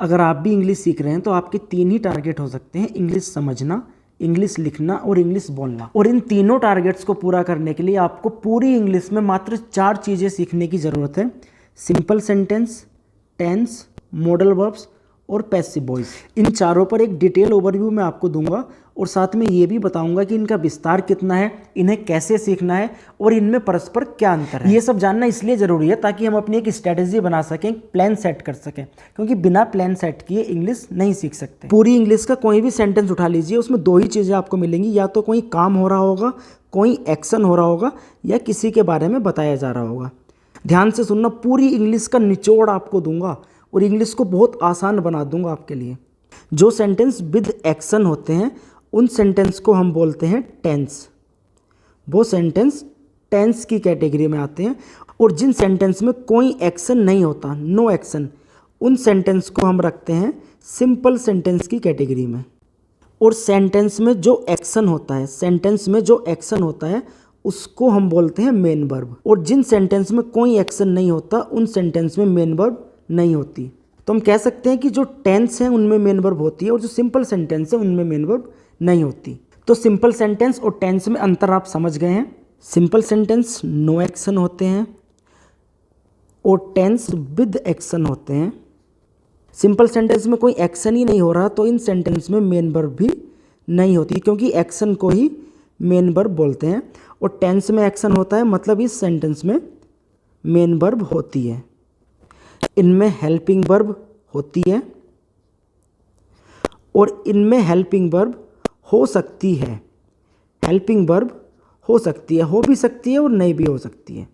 अगर आप भी इंग्लिश सीख रहे हैं तो आपके 3 ही टारगेट हो सकते हैं, इंग्लिश समझना, इंग्लिश लिखना और इंग्लिश बोलना। और इन तीनों टारगेट्स को पूरा करने के लिए आपको पूरी इंग्लिश में मात्र 4 चीज़ें सीखने की ज़रूरत है। Simple sentence, tense, modal verbs और पैसिव वॉइस। इन चारों पर एक डिटेल ओवरव्यू मैं आपको दूंगा और साथ में ये भी बताऊंगा कि इनका विस्तार कितना है, इन्हें कैसे सीखना है और इनमें परस्पर क्या अंतर है। ये सब जानना इसलिए ज़रूरी है ताकि हम अपनी एक स्ट्रेटेजी बना सकें, प्लान सेट कर सकें, क्योंकि बिना प्लान सेट किए इंग्लिश नहीं सीख सकते। पूरी इंग्लिश का कोई भी सेंटेंस उठा लीजिए, उसमें 2 ही चीज़ें आपको मिलेंगी, या तो कोई काम हो रहा होगा, कोई एक्शन हो रहा होगा, या किसी के बारे में बताया जा रहा होगा। ध्यान से सुनना, पूरी इंग्लिश का निचोड़ आपको दूंगा और इंग्लिश को बहुत आसान बना दूंगा आपके लिए। जो सेंटेंस विद एक्शन होते हैं उन सेंटेंस को हम बोलते हैं टेंस। वो सेंटेंस टेंस की कैटेगरी में आते हैं। और जिन सेंटेंस में कोई एक्शन नहीं होता, नो एक्शन, उन सेंटेंस को हम रखते हैं सिंपल सेंटेंस की कैटेगरी में। और सेंटेंस में जो एक्शन होता है, सेंटेंस में जो एक्शन होता है उसको हम बोलते हैं मेन वर्ब। और जिन सेंटेंस में कोई एक्शन नहीं होता उन सेंटेंस में मेन वर्ब नहीं होती। तो हम कह सकते हैं कि जो टेंस है उनमें मेन वर्ब होती है और जो सिंपल सेंटेंस है उनमें मेन वर्ब नहीं होती। तो सिंपल सेंटेंस और टेंस में अंतर आप समझ गए हैं। सिंपल सेंटेंस नो एक्शन होते हैं और टेंस विद एक्शन होते हैं। सिंपल सेंटेंस में कोई एक्शन ही नहीं हो रहा तो इन सेंटेंस में मेन वर्ब भी नहीं होती, क्योंकि एक्शन को ही मेन वर्ब बोलते हैं। और टेंस में एक्शन होता है, मतलब इस सेंटेंस में मेन वर्ब होती है। इनमें हेल्पिंग वर्ब होती है और इनमें हेल्पिंग वर्ब हो सकती है। हेल्पिंग वर्ब हो सकती है, हो भी सकती है और नहीं भी हो सकती है।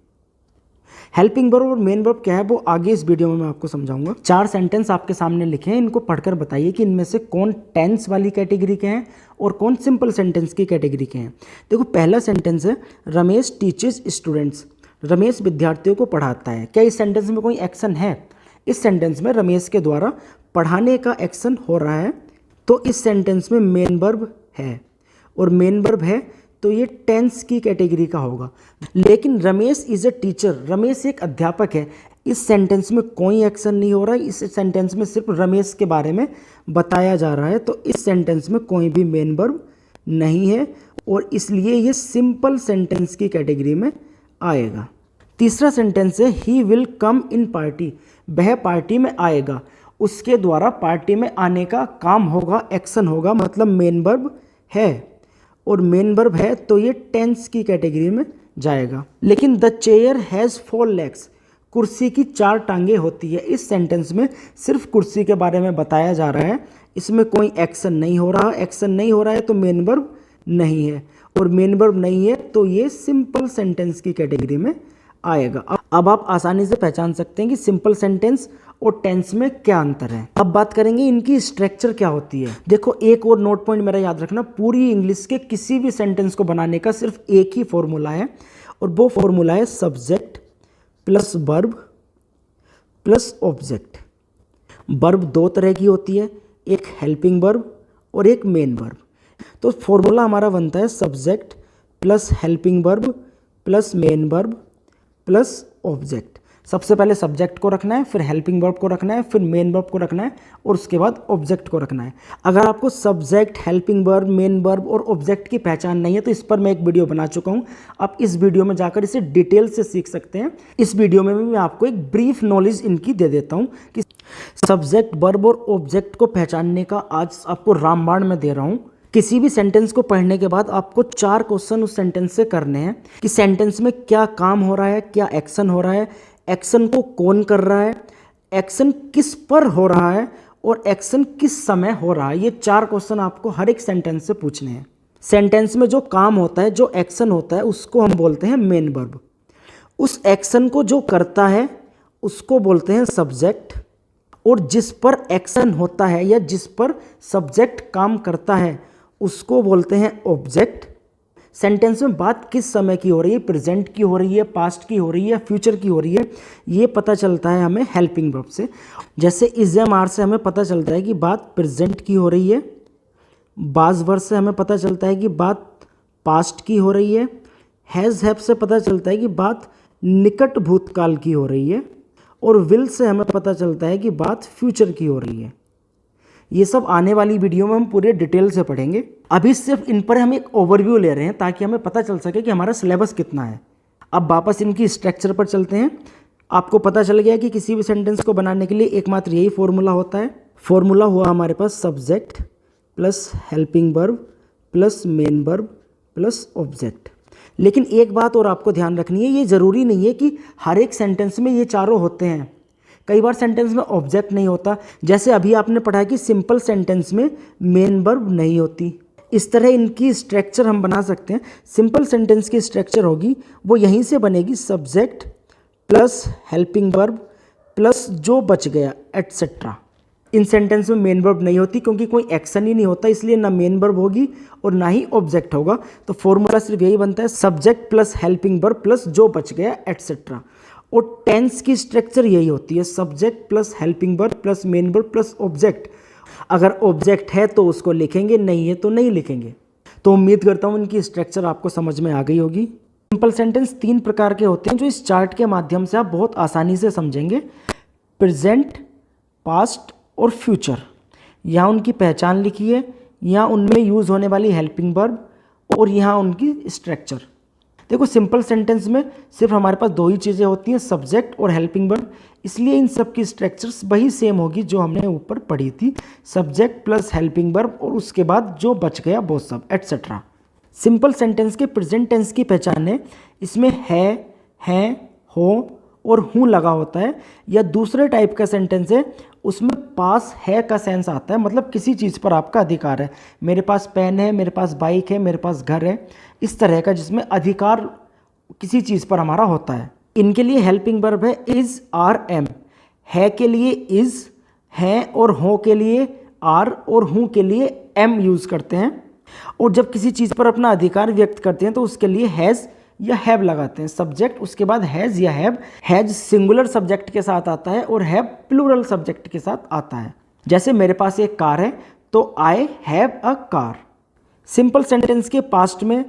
हेल्पिंग वर्ब और मेन वर्ब क्या है वो आगे इस वीडियो में मैं आपको समझाऊंगा। 4 सेंटेंस आपके सामने लिखे हैं, इनको पढ़कर बताइए कि इनमें से कौन टेंस वाली कैटेगरी के हैं और कौन सिंपल सेंटेंस की कैटेगरी के हैं। देखो, पहला सेंटेंस है रमेश टीचेस स्टूडेंट्स। रमेश विद्यार्थियों को पढ़ाता है। क्या इस सेंटेंस में कोई एक्शन है? इस सेंटेंस में रमेश के द्वारा पढ़ाने का एक्शन हो रहा है, तो इस सेंटेंस में मेन वर्ब है। और मेन वर्ब है तो ये टेंस की कैटेगरी का होगा। लेकिन Ramesh is a teacher, Ramesh एक अध्यापक है। इस सेंटेंस में कोई एक्शन नहीं हो रहा है, इस सेंटेंस में सिर्फ रमेश के बारे में बताया जा रहा है, तो इस सेंटेंस में कोई भी मेन वर्ब नहीं है और इसलिए ये सिंपल सेंटेंस की कैटेगरी में आएगा। तीसरा सेंटेंस है he will come in party. वह पार्टी में आएगा, उसके द्वारा पार्टी में आने का काम होगा, एक्शन होगा, मतलब मेन वर्ब है। और मेन वर्ब है तो ये टेंस की कैटेगरी में जाएगा। लेकिन द चेयर हैज़ 4 legs। कुर्सी की 4 टांगे होती है। इस सेंटेंस में सिर्फ कुर्सी के बारे में बताया जा रहा है, इसमें कोई एक्शन नहीं हो रहा। एक्शन नहीं हो रहा है तो मेन वर्ब नहीं है, और मेन वर्ब नहीं है तो ये सिंपल सेंटेंस की कैटेगरी में आएगा। अब आप आसानी से पहचान सकते हैं कि सिंपल सेंटेंस और टेंस में क्या अंतर है। अब बात करेंगे इनकी स्ट्रक्चर क्या होती है। देखो, एक और नोट पॉइंट मेरा याद रखना, पूरी इंग्लिश के किसी भी सेंटेंस को बनाने का सिर्फ एक ही फॉर्मूला है और वो फॉर्मूला है subject plus verb plus object. Verb 2 तरह की होती है, एक हेल्पिंग वर्ब और एक मेन वर्ब। तो फॉर्मूला हमारा बनता है subject plus helping verb plus main verb plus object. सबसे पहले सब्जेक्ट को रखना है, फिर हेल्पिंग वर्ब को रखना है, फिर मेन वर्ब को रखना है और उसके बाद ऑब्जेक्ट को रखना है। अगर आपको subject, helping verb, main verb और ऑब्जेक्ट की पहचान नहीं है तो इस पर मैं एक वीडियो बना चुका हूं, आप इस वीडियो में जाकर इसे डिटेल से सीख सकते हैं। इस वीडियो में भी मैं आपको एक ब्रीफ नॉलेज इनकी दे देता हूं कि सब्जेक्ट, वर्ब और ऑब्जेक्ट को पहचानने का आज आपको रामबाण में दे रहा हूं। किसी भी सेंटेंस को पढ़ने के बाद आपको 4 क्वेश्चन उस सेंटेंस से करने हैं कि सेंटेंस में क्या काम हो रहा है, क्या एक्शन हो रहा है, एक्शन को कौन कर रहा है, एक्शन किस पर हो रहा है और एक्शन किस समय हो रहा है। ये 4 क्वेश्चन आपको हर एक सेंटेंस से पूछने हैं। सेंटेंस में जो काम होता है, जो एक्शन होता है, उसको हम बोलते हैं मेन वर्ब। उस एक्शन को जो करता है उसको बोलते हैं सब्जेक्ट, और जिस पर एक्शन होता है या जिस पर सब्जेक्ट काम करता है उसको बोलते हैं ऑब्जेक्ट। सेंटेंस में बात किस समय की हो रही है, प्रेजेंट की हो रही है, पास्ट की हो रही है, फ्यूचर की हो रही है, ये पता चलता है हमें हेल्पिंग वर्ब से। जैसे इज एम आर से हमें पता चलता है कि बात प्रेजेंट की हो रही है, बाज वर्ब से हमें पता चलता है कि बात पास्ट की हो रही है, हैज़ हैव से पता चलता है कि बात निकट भूतकाल की हो रही है, और विल से हमें पता चलता है कि बात फ्यूचर की हो रही है। ये सब आने वाली वीडियो में हम पूरे डिटेल से पढ़ेंगे। अभी सिर्फ इन पर हम एक ओवरव्यू ले रहे हैं ताकि हमें पता चल सके कि हमारा सिलेबस कितना है। अब वापस इनकी स्ट्रक्चर पर चलते हैं। आपको पता चल गया कि किसी भी सेंटेंस को बनाने के लिए एकमात्र यही फॉर्मूला होता है। फॉर्मूला हुआ हमारे पास subject plus helping verb plus main verb plus object. लेकिन एक बात और आपको ध्यान रखनी है, ये ज़रूरी नहीं है कि हर एक सेंटेंस में ये चारों होते हैं। कई बार सेंटेंस में ऑब्जेक्ट नहीं होता, जैसे अभी आपने पढ़ा कि सिंपल सेंटेंस में मेन वर्ब नहीं होती। इस तरह इनकी स्ट्रक्चर हम बना सकते हैं। सिंपल सेंटेंस की स्ट्रक्चर होगी वो यहीं से बनेगी, subject plus helping verb plus जो बच गया एटसेट्रा। इन सेंटेंस में मेन वर्ब नहीं होती क्योंकि कोई एक्शन ही नहीं होता, इसलिए ना मेन वर्ब होगी और ना ही ऑब्जेक्ट होगा। तो फॉर्मूला सिर्फ यही बनता है, subject plus helping verb plus जो बच गया एटसेट्रा। और टेंस की स्ट्रक्चर यही होती है, subject plus helping verb plus main verb plus object. अगर ऑब्जेक्ट है तो उसको लिखेंगे, नहीं है तो नहीं लिखेंगे। तो उम्मीद करता हूँ इनकी स्ट्रक्चर आपको समझ में आ गई होगी। सिंपल सेंटेंस 3 प्रकार के होते हैं जो इस चार्ट के माध्यम से आप बहुत आसानी से समझेंगे। प्रेजेंट, पास्ट और फ्यूचर। यहाँ उनकी पहचान लिखी है, यहाँ उनमें यूज़ होने वाली हेल्पिंग वर्ब और यहाँ उनकी स्ट्रक्चर। देखो सिंपल सेंटेंस में सिर्फ हमारे पास 2 ही चीज़ें होती हैं, सब्जेक्ट और हेल्पिंग वर्ब, इसलिए इन सब की स्ट्रक्चर्स वही सेम होगी जो हमने ऊपर पढ़ी थी, सब्जेक्ट प्लस हेल्पिंग वर्ब और उसके बाद जो बच गया वो सब एटसेट्रा। सिंपल सेंटेंस के प्रेजेंट टेंस की पहचान है, इसमें है, हैं, हो और हूँ लगा होता है। या दूसरे टाइप का सेंटेंस है, उसमें पास है का सेंस आता है, मतलब किसी चीज़ पर आपका अधिकार है। मेरे पास पेन है, मेरे पास बाइक है, मेरे पास घर है, इस तरह का जिसमें अधिकार किसी चीज़ पर हमारा होता है। इनके लिए हेल्पिंग वर्ब है इज़, आर, एम। है के लिए इज़, हैं और हो के लिए आर और हूँ के लिए एम यूज़ करते हैं। और जब किसी चीज़ पर अपना अधिकार व्यक्त करते हैं तो उसके लिए हैज़ या हैव लगाते हैं। सब्जेक्ट उसके बाद हैज़ या हैव। हैज़ सिंगुलर सब्जेक्ट के साथ आता है और हैव प्लूरल सब्जेक्ट के साथ आता है। जैसे मेरे पास एक कार है तो I have a car. Simple sentence के पास्ट में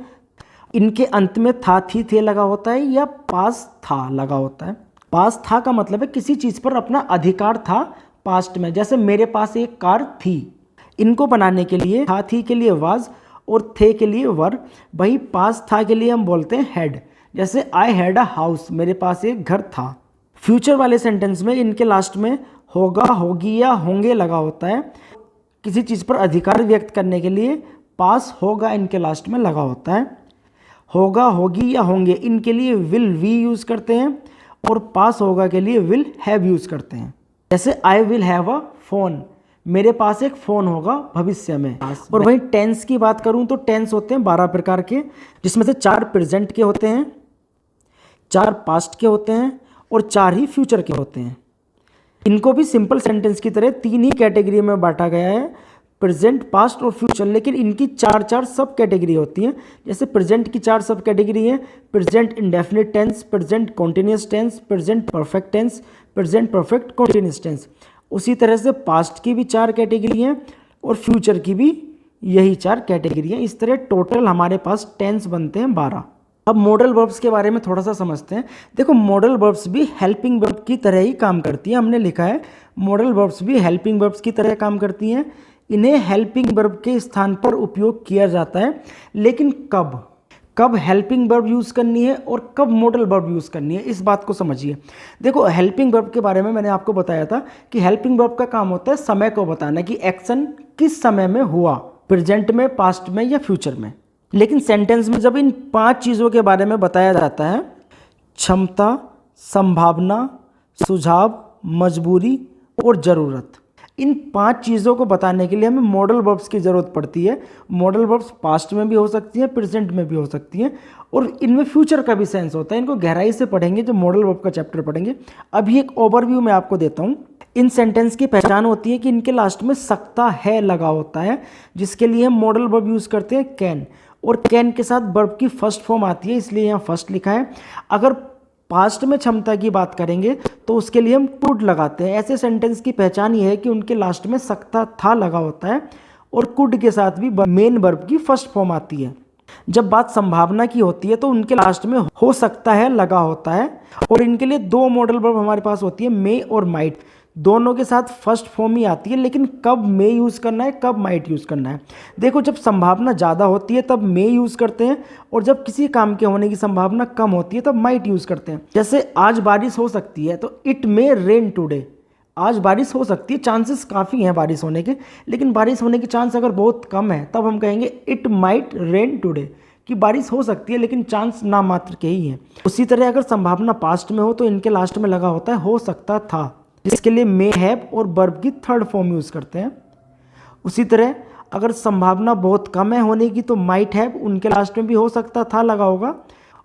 इनके अंत में था, थी, थे लगा होता है या पास था लगा होता है। पास था का मतलब है किसी चीज़ पर अपना अधिकार था पास्ट में, जैसे मेरे पास एक कार थी। इनको बनाने के लिए था, थी के लिए वाज और थे के लिए वर। वही पास था के लिए हम बोलते हैं हैड, जैसे आई हैड अ हाउस, मेरे पास एक घर था। फ्यूचर वाले सेंटेंस में इनके लास्ट में होगा, होगी या होंगे लगा होता है। किसी चीज़ पर अधिकार व्यक्त करने के लिए पास होगा इनके लास्ट में लगा होता है। होगा, होगी या होंगे इनके लिए विल वी यूज़ करते हैं और पास होगा के लिए विल हैव यूज़ करते हैं। जैसे I will have a phone, मेरे पास एक फ़ोन होगा भविष्य में। और वहीं टेंस की बात करूं तो टेंस होते हैं 12 प्रकार के, जिसमें से 4 प्रेजेंट के होते हैं, 4 पास्ट के होते हैं और 4 ही फ्यूचर के होते हैं। इनको भी सिंपल सेंटेंस की तरह 3 ही कैटेगरी में बांटा गया है, प्रेजेंट, पास्ट और फ्यूचर। लेकिन इनकी 4 सब कैटेगरी होती हैं। जैसे प्रेजेंट की 4 सब कैटेगरी हैं, present indefinite tense, present continuous tense, present perfect tense, present perfect continuous tense. उसी तरह से पास्ट की भी 4 कैटेगरी हैं और फ्यूचर की भी यही 4 कैटेगरी हैं। इस तरह टोटल हमारे पास टेंस बनते हैं 12। अब मॉडल वर्ब्स के बारे में थोड़ा सा समझते हैं। देखो मॉडल वर्ब्स भी हेल्पिंग वर्ब की तरह ही काम करती हैं। हमने लिखा है मॉडल वर्ब्स भी हेल्पिंग वर्ब्स की तरह काम करती हैं। इन्हें हेल्पिंग वर्ब के स्थान पर उपयोग किया जाता है, लेकिन कब हेल्पिंग वर्ब यूज़ करनी है और कब मॉडल वर्ब यूज़ करनी है, इस बात को समझिए। देखो हेल्पिंग वर्ब के बारे में मैंने आपको बताया था कि हेल्पिंग वर्ब का काम होता है समय को बताना कि एक्शन किस समय में हुआ, प्रेजेंट में, पास्ट में या फ्यूचर में। लेकिन सेंटेंस में जब इन 5 चीज़ों के बारे में बताया जाता है, क्षमता, संभावना, सुझाव, मजबूरी और ज़रूरत, इन 5 चीज़ों को बताने के लिए हमें मॉडल वर्ब्स की ज़रूरत पड़ती है। मॉडल वर्ब्स पास्ट में भी हो सकती हैं, प्रेजेंट में भी हो सकती हैं और इनमें फ्यूचर का भी सेंस होता है। इनको गहराई से पढ़ेंगे जब मॉडल वर्ब का चैप्टर पढ़ेंगे। अभी एक ओवरव्यू मैं आपको देता हूँ। इन सेंटेंस की पहचान होती है कि इनके लास्ट में सकता है लगा होता है, जिसके लिए हम मॉडल वर्ब यूज़ करते हैं कैन, और कैन के साथ वर्ब की फर्स्ट फॉर्म आती है, इसलिए यहाँ फर्स्ट लिखा है। अगर पास्ट में क्षमता की बात करेंगे तो उसके लिए हम कुड लगाते हैं। ऐसे सेंटेंस की पहचान ये है कि उनके लास्ट में सकता था लगा होता है और कुड के साथ भी मेन वर्ब की फर्स्ट फॉर्म आती है। जब बात संभावना की होती है तो उनके लास्ट में हो सकता है लगा होता है, और इनके लिए दो मॉडल वर्ब हमारे पास होती है, मे और माइट। दोनों के साथ फर्स्ट फॉर्म ही आती है, लेकिन कब मे यूज़ करना है कब माइट यूज़ करना है। देखो, जब संभावना ज़्यादा होती है तब मे यूज़ करते हैं, और जब किसी काम के होने की संभावना कम होती है तब माइट यूज़ करते हैं। जैसे आज बारिश हो सकती है तो इट मे रेन टुडे। आज बारिश हो सकती है, चांसेस काफ़ी हैं बारिश होने के, लेकिन बारिश होने की चांस अगर बहुत कम है तब हम कहेंगे इट माइट रेन टुडे, कि बारिश हो सकती है लेकिन चांस ना मात्र के ही हैं। उसी तरह अगर संभावना पास्ट में हो तो इनके लास्ट में लगा होता है हो सकता था, जिसके लिए मे हैव और वर्ब की थर्ड फॉर्म यूज़ करते हैं। उसी तरह अगर संभावना बहुत कम है होने की तो माइट हैव, उनके लास्ट में भी हो सकता था लगा होगा,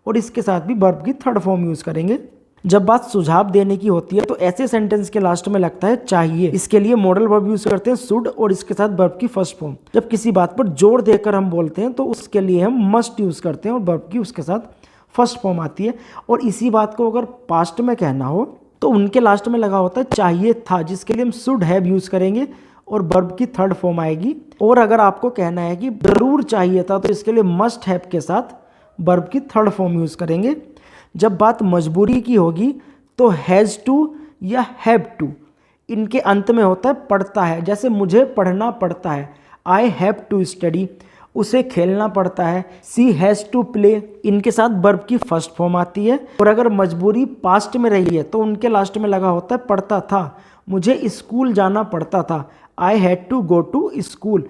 और इसके साथ भी वर्ब की थर्ड फॉर्म यूज़ करेंगे। जब बात सुझाव देने की होती है तो ऐसे सेंटेंस के लास्ट में लगता है चाहिए, इसके लिए मॉडल वर्ब यूज करते हैं शुड, और इसके साथ वर्ब की फर्स्ट फॉर्म। जब किसी बात पर जोर देकर हम बोलते हैं तो उसके लिए हम मस्ट यूज करते हैं, और वर्ब की उसके साथ फर्स्ट फॉर्म आती है। और इसी बात को अगर पास्ट में कहना हो तो उनके लास्ट में लगा होता है चाहिए था, जिसके लिए हम शुड हैव यूज करेंगे और वर्ब की थर्ड फॉर्म आएगी। और अगर आपको कहना है कि जरूर चाहिए था तो इसके लिए मस्ट हैव के साथ वर्ब की थर्ड फॉर्म यूज करेंगे। जब बात मजबूरी की होगी तो हैज़ टू या हैव टू, इनके अंत में होता है पढ़ता है। जैसे मुझे पढ़ना पड़ता है, आई हैव टू स्टडी, उसे खेलना पड़ता है, सी हैज़ टू प्ले, इनके साथ वर्ब की फर्स्ट फॉर्म आती है। और अगर मजबूरी पास्ट में रही है तो उनके लास्ट में लगा होता है पढ़ता था, मुझे स्कूल जाना पड़ता था, I had to go to school.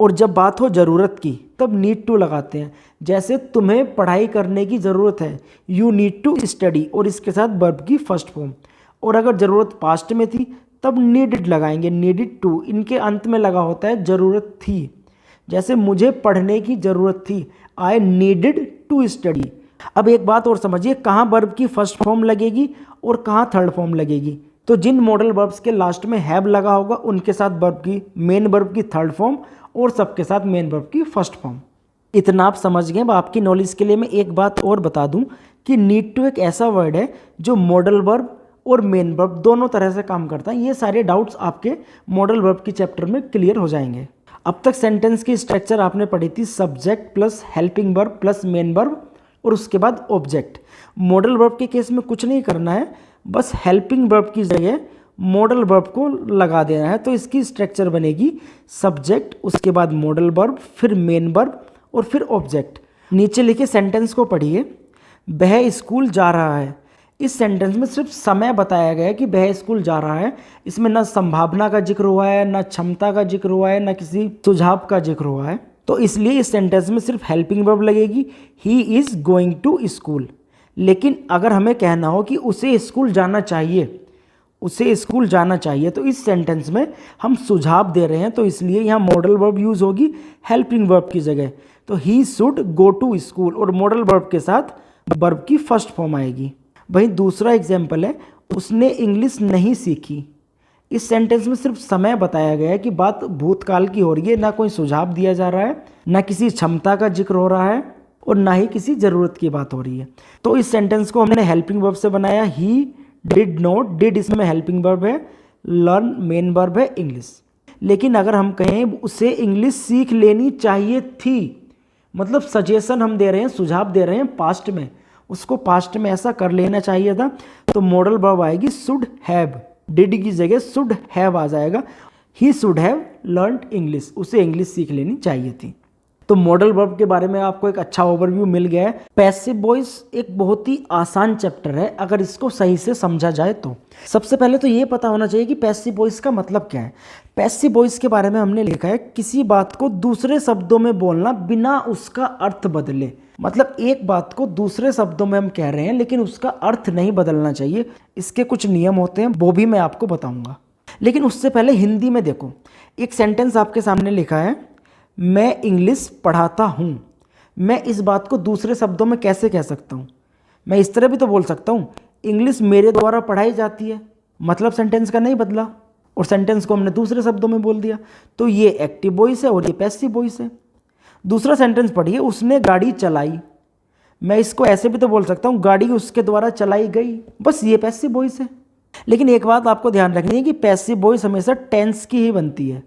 और जब बात हो ज़रूरत की तब नीड टू लगाते हैं। जैसे तुम्हें पढ़ाई करने की ज़रूरत है, यू नीड टू स्टडी, और इसके साथ वर्ब की फर्स्ट फॉर्म। और अगर ज़रूरत पास्ट में थी तब नीडेड लगाएंगे, नीडेड टू, इनके अंत में लगा होता है ज़रूरत थी। जैसे मुझे पढ़ने की ज़रूरत थी, आई नीडेड टू स्टडी। अब एक बात और समझिए, कहाँ वर्ब की फर्स्ट फॉर्म लगेगी और कहाँ थर्ड फॉर्म लगेगी। तो जिन मॉडल वर्ब्स के लास्ट में हैव लगा होगा उनके साथ वर्ब की मेन वर्ब की थर्ड फॉर्म, और सबके साथ मेन वर्ब की फर्स्ट फॉर्म। इतना आप समझ गए। अब आपकी नॉलेज के लिए मैं एक बात और बता दूं कि नीड टू एक ऐसा वर्ड है जो मॉडल वर्ब और मेन वर्ब दोनों तरह से काम करता है। ये सारे डाउट्स आपके मॉडल वर्ब की चैप्टर में क्लियर हो जाएंगे। अब तक सेंटेंस की स्ट्रक्चर आपने पढ़ी थी, subject plus helping verb plus main verb, और उसके बाद ऑब्जेक्ट। मॉडल वर्ब के केस में कुछ नहीं करना है, बस हेल्पिंग वर्ब की जगह मॉडल वर्ब को लगा देना है। तो इसकी स्ट्रक्चर बनेगी सब्जेक्ट, उसके बाद मॉडल वर्ब, फिर मेन वर्ब और फिर ऑब्जेक्ट। नीचे लिखे सेंटेंस को पढ़िए। वह स्कूल जा रहा है। इस सेंटेंस में सिर्फ समय बताया गया है कि वह स्कूल जा रहा है। इसमें ना संभावना का जिक्र हुआ है, ना क्षमता का जिक्र हुआ है, ना किसी सुझाव का जिक्र हुआ है। तो इसलिए इस सेंटेंस में सिर्फ हेल्पिंग वर्ब लगेगी, he is going to school. लेकिन अगर हमें कहना हो कि उसे स्कूल जाना चाहिए, उसे स्कूल जाना चाहिए, तो इस सेंटेंस में हम सुझाव दे रहे हैं, तो इसलिए यहाँ मॉडल वर्ब यूज़ होगी हेल्पिंग वर्ब की जगह। तो he should go to school, और मॉडल वर्ब के साथ वर्ब की फर्स्ट फॉर्म आएगी। वहीं दूसरा एग्जाम्पल है, उसने इंग्लिश नहीं सीखी। इस सेंटेंस में सिर्फ समय बताया गया है कि बात भूतकाल की हो रही है, ना कोई सुझाव दिया जा रहा है, ना किसी क्षमता का जिक्र हो रहा है, और ना ही किसी ज़रूरत की बात हो रही है। तो इस सेंटेंस को हमने हेल्पिंग वर्ब से बनाया, ही डिड नॉट, डिड इसमें हेल्पिंग वर्ब है, लर्न मेन वर्ब है इंग्लिश। लेकिन अगर हम कहें उसे इंग्लिश सीख लेनी चाहिए थी, मतलब सजेशन हम दे रहे हैं, सुझाव दे रहे हैं पास्ट में, उसको पास्ट में ऐसा कर लेना चाहिए था, तो मॉडल वर्ब आएगी शुड हैव, डिड की जगह शुड हैव आ जाएगा। He should have learned English, उसे इंग्लिश सीख लेनी चाहिए थी। तो मॉडल वर्ब के बारे में आपको एक अच्छा ओवरव्यू मिल गया है। पैसिव वॉइस एक बहुत ही आसान चैप्टर है अगर इसको सही से समझा जाए तो। सबसे पहले तो ये पता होना चाहिए कि पैसिव वॉइस का मतलब क्या है। पैसिव वॉइस के बारे में हमने लिखा है किसी बात को दूसरे शब्दों में बोलना बिना उसका अर्थ बदले। मतलब एक बात को दूसरे शब्दों में हम कह रहे हैं लेकिन उसका अर्थ नहीं बदलना चाहिए। इसके कुछ नियम होते हैं, वो भी मैं आपको बताऊंगा। लेकिन उससे पहले हिंदी में देखो, एक सेंटेंस आपके सामने लिखा है, मैं इंग्लिश पढ़ाता हूँ। मैं इस बात को दूसरे शब्दों में कैसे कह सकता हूँ? मैं इस तरह भी तो बोल सकता हूँ, इंग्लिश मेरे द्वारा पढ़ाई जाती है। मतलब सेंटेंस का नहीं बदला और सेंटेंस को हमने दूसरे शब्दों में बोल दिया। तो ये एक्टिव वॉइस है और ये पैसिव वॉइस है। दूसरा सेंटेंस पढ़िए, उसने गाड़ी चलाई। मैं इसको ऐसे भी तो बोल सकता हूँ, गाड़ी उसके द्वारा चलाई गई। बस ये पैसिव वॉइस है। लेकिन एक बात आपको ध्यान रखनी है कि पैसिव वॉइस हमेशा टेंस की ही बनती है।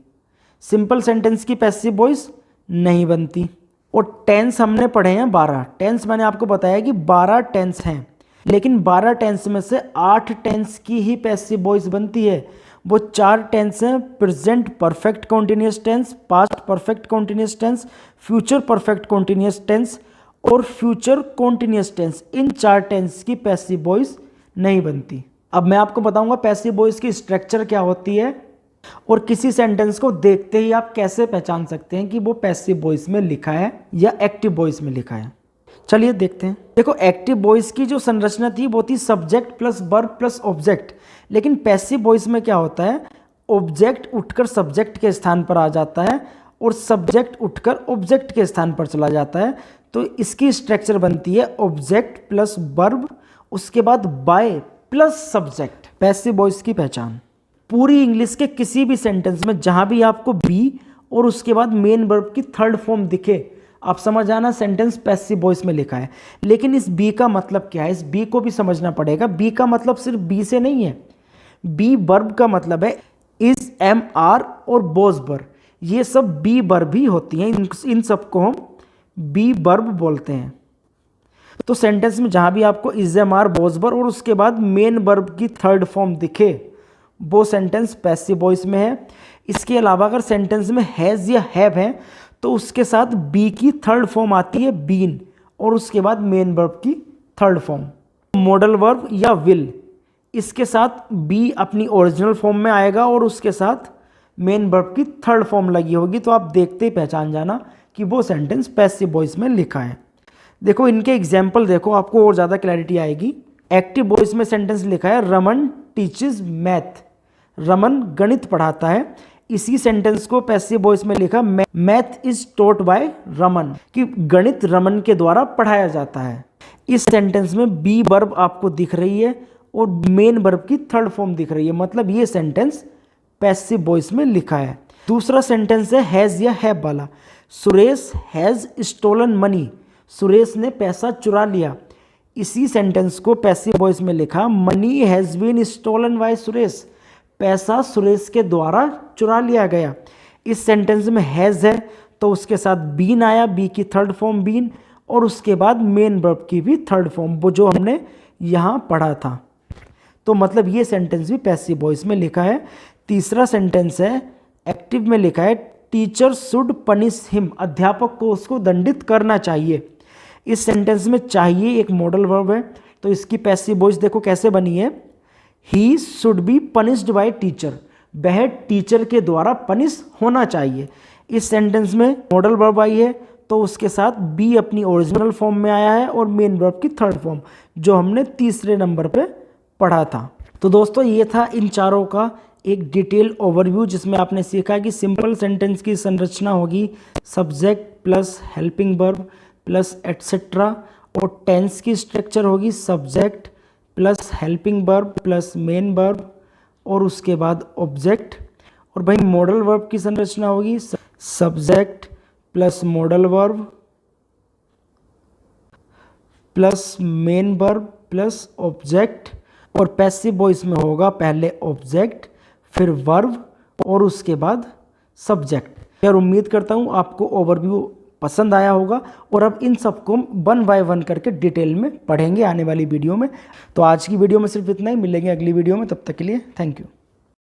सिंपल सेंटेंस की पैसिव वॉइस नहीं बनती। और टेंस हमने पढ़े हैं 12। टेंस मैंने आपको बताया कि 12 टेंस हैं, लेकिन 12 टेंस में से 8 टेंस की ही पैसिव वॉइस बनती है। वो 4 टेंस हैं, present perfect continuous tense, past perfect continuous tense, future perfect continuous tense और फ्यूचर कॉन्टिन्यूअस टेंस। इन 4 टेंस की पैसिव वॉइस नहीं बनती। अब मैं आपको बताऊंगा पैसिव वॉइस की स्ट्रक्चर क्या होती है और किसी सेंटेंस को देखते ही आप कैसे पहचान सकते हैं कि वो पैसिव वॉइस में लिखा है या एक्टिव वॉइस में लिखा है। चलिए देखते हैं। देखो, एक्टिव वॉइस की जो संरचना थी वो थी subject plus verb plus object, लेकिन पैसिव वॉइस में क्या होता है, ऑब्जेक्ट उठकर सब्जेक्ट के स्थान पर आ जाता है और सब्जेक्ट उठकर ऑब्जेक्ट के स्थान पर चला जाता है। तो इसकी स्ट्रक्चर बनती है ऑब्जेक्ट प्लस वर्ब, उसके बाद by plus subject. Passive voice की पहचान, पूरी इंग्लिश के किसी भी सेंटेंस में जहां भी आपको बी और उसके बाद मेन वर्ब की थर्ड फॉर्म दिखे, आप समझ आना सेंटेंस पैसिव वॉइस में लिखा है। लेकिन इस बी का मतलब क्या है, इस बी को भी समझना पड़ेगा। बी का मतलब सिर्फ बी से नहीं है, बी वर्ब का मतलब है इज, एम, आर और बोज वर्ब, ये सब बी वर्ब ही होती हैं। इन सबको हम बी वर्ब बोलते हैं। तो सेंटेंस में जहां भी आपको इज, एम, आर, बोज वर्ब और उसके बाद मेन वर्ब की थर्ड फॉर्म दिखे, वो सेंटेंस पैसिव वॉइस में है। इसके अलावा अगर सेंटेंस में हैज़ या हैव है तो उसके साथ बी की थर्ड फॉर्म आती है बीन और उसके बाद मेन वर्ब की थर्ड फॉर्म। मॉडल वर्ब या विल, इसके साथ बी अपनी ओरिजिनल फॉर्म में आएगा और उसके साथ मेन वर्ब की थर्ड फॉर्म लगी होगी। तो आप देखते ही पहचान जाना कि वो सेंटेंस पैसिव वॉइस में लिखा है। देखो इनके एग्जाम्पल देखो, आपको और ज़्यादा क्लैरिटी आएगी। एक्टिव वॉइस में सेंटेंस लिखा है रमन टीचेस मैथ, रमन गणित पढ़ाता है। इसी सेंटेंस को पैसिव वॉइस में लिखा math is taught by Raman, कि गणित रमन के द्वारा पढ़ाया जाता है। इस सेंटेंस में बी वर्ब आपको दिख रही है और मेन वर्ब की थर्ड फॉर्म दिख रही है, मतलब ये सेंटेंस पैसिव वॉइस में लिखा है। दूसरा सेंटेंस है हैज़ या हैव वाला। Suresh has stolen money, Suresh ने पैसा चुरा लिया। इसी सेंटेंस को पैसिव वॉइस में लिखा money has been stolen by Suresh, पैसा सुरेश के द्वारा चुरा लिया गया। इस सेंटेंस में हैज़ है तो उसके साथ बीन आया, बी की थर्ड फॉर्म बीन और उसके बाद मेन वर्ब की भी थर्ड फॉर्म, वो जो हमने यहाँ पढ़ा था। तो मतलब ये सेंटेंस भी पैसिव वॉइस में लिखा है। तीसरा सेंटेंस है एक्टिव में लिखा है टीचर शुड पनिश हिम, अध्यापक को उसको दंडित करना चाहिए। इस सेंटेंस में चाहिए एक मॉडल वर्ब है, तो इसकी पैसिव वॉइस देखो कैसे बनी है, he should be punished bye teacher, वह टीचर के द्वारा पनिश होना चाहिए। इस सेंटेंस में मॉडल वर्ब आई है तो उसके साथ बी अपनी ओरिजिनल फॉर्म में आया है और मेन वर्ब की थर्ड फॉर्म, जो हमने तीसरे नंबर पे पढ़ा था। तो दोस्तों ये था इन चारों का एक डिटेल ओवरव्यू, जिसमें आपने सीखा कि सिंपल सेंटेंस की संरचना होगी subject plus helping verb plus etcetera, और टेंस की स्ट्रक्चर होगी subject plus helping verb plus main verb और उसके बाद ऑब्जेक्ट। और भाई मॉडल वर्ब की संरचना होगी subject plus modal verb plus main verb plus object. और पैसिव वॉइस में होगा पहले ऑब्जेक्ट फिर वर्ब और उसके बाद सब्जेक्ट। यार उम्मीद करता हूँ आपको ओवरव्यू पसंद आया होगा और अब इन सबको 1 बाय 1 करके डिटेल में पढ़ेंगे आने वाली वीडियो में। तो आज की वीडियो में सिर्फ इतना ही, मिलेंगे अगली वीडियो में, तब तक के लिए थैंक यू।